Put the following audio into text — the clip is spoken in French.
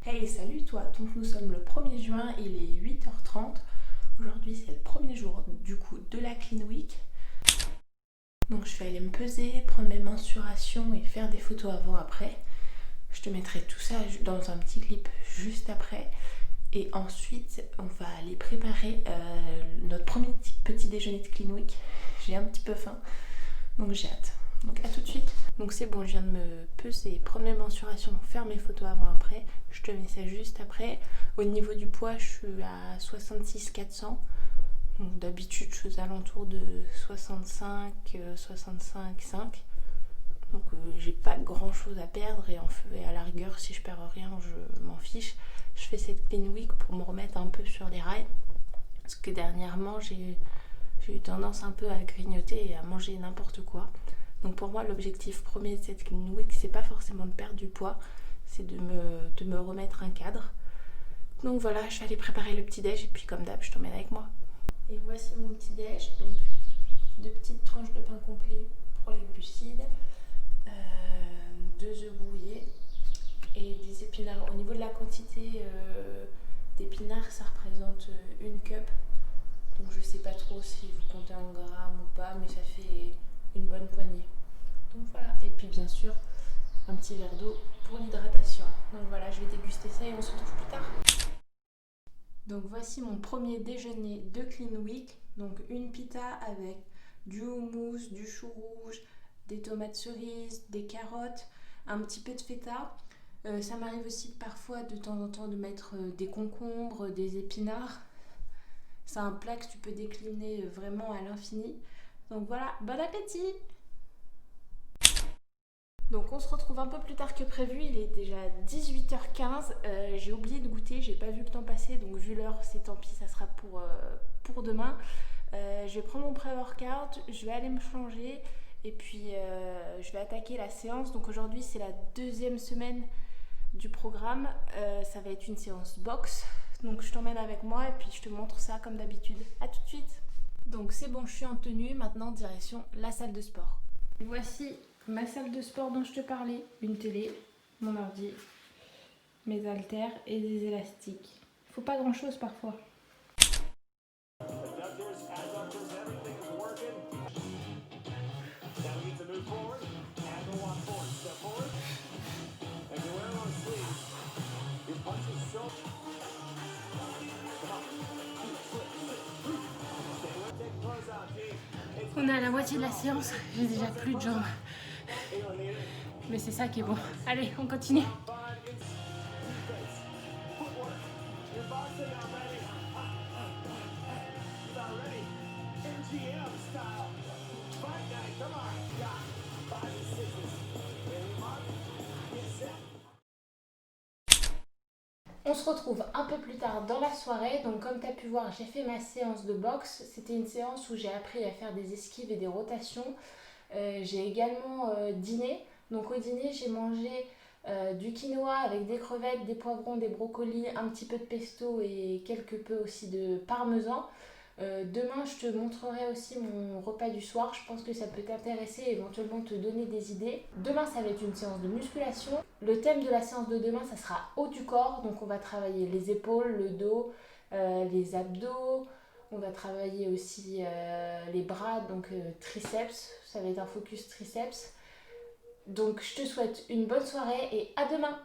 Hey, salut toi! Donc nous sommes le 1er juin, il est 8h30. Aujourd'hui c'est le premier jour du coup de la Clean Week. Donc je vais aller me peser, prendre mes mensurations et faire des photos avant-après. Je te mettrai tout ça dans un petit clip juste après. Et ensuite on va aller préparer notre premier petit déjeuner de Clean Week. J'ai un petit peu faim, donc j'ai hâte. Donc à tout de suite. Donc c'est bon, je viens de me peser, prendre mes mensurations, faire mes photos avant-après. Je te mets ça juste après. Au niveau du poids, je suis à 66 400. Donc d'habitude, je suis aux alentours de 65, 65, 5. Donc j'ai pas grand chose à perdre et à la rigueur, si je perds rien, je m'en fiche. Je fais cette clean week pour me remettre un peu sur les rails. Parce que dernièrement, j'ai eu tendance un peu à grignoter et à manger n'importe quoi. Donc pour moi, l'objectif premier de cette clean week, c'est pas forcément de perdre du poids, c'est de me remettre un cadre. Donc voilà, je vais aller préparer le petit déj et puis comme d'hab, je t'emmène avec moi. Et voici mon petit déj, donc 2 petites tranches de pain complet pour les glucides, 2 œufs brouillés et des épinards. Au niveau de la quantité d'épinards, ça représente une cup. Donc je sais pas trop si vous comptez en grammes ou pas, mais ça fait une bonne poignée. Donc voilà, et puis bien sûr un petit verre d'eau pour l'hydratation. Donc voilà, je vais déguster ça et on se retrouve plus tard. Donc voici mon premier déjeuner de Clean Week. Donc une pita avec du houmous, du chou rouge, des tomates cerises, des carottes, un petit peu de feta. Ça m'arrive aussi parfois de temps en temps de mettre des concombres, des épinards. C'est un plat que tu peux décliner vraiment à l'infini. Donc voilà, bon appétit! Donc on se retrouve un peu plus tard que prévu, il est déjà 18h15, j'ai oublié de goûter, j'ai pas vu le temps passer, donc vu l'heure c'est tant pis, ça sera pour demain. Je vais prendre mon pré-workout, je vais aller me changer et puis je vais attaquer la séance. Donc aujourd'hui c'est la 2e semaine du programme, ça va être une séance boxe, donc je t'emmène avec moi et puis je te montre ça comme d'habitude. A tout de suite! Donc c'est bon, je suis en tenue, maintenant direction la salle de sport. Voici ma salle de sport dont je te parlais, une télé, mon ordi, mes haltères et des élastiques. Il faut pas grand chose parfois. On est à la moitié de la séance, j'ai déjà plus de jambes. Mais c'est ça qui est bon. Allez, on continue. On se retrouve un peu plus tard dans la soirée. Donc comme tu as pu voir, j'ai fait ma séance de boxe. C'était une séance où j'ai appris à faire des esquives et des rotations. J'ai également dîné. Donc au dîner, j'ai mangé du quinoa avec des crevettes, des poivrons, des brocolis, un petit peu de pesto et quelque peu aussi de parmesan. Demain, je te montrerai aussi mon repas du soir. Je pense que ça peut t'intéresser et éventuellement te donner des idées. Demain, ça va être une séance de musculation. Le thème de la séance de demain, ça sera haut du corps. Donc, on va travailler les épaules, le dos, les abdos. On va travailler aussi les bras, donc triceps. Ça va être un focus triceps. Donc, je te souhaite une bonne soirée et à demain!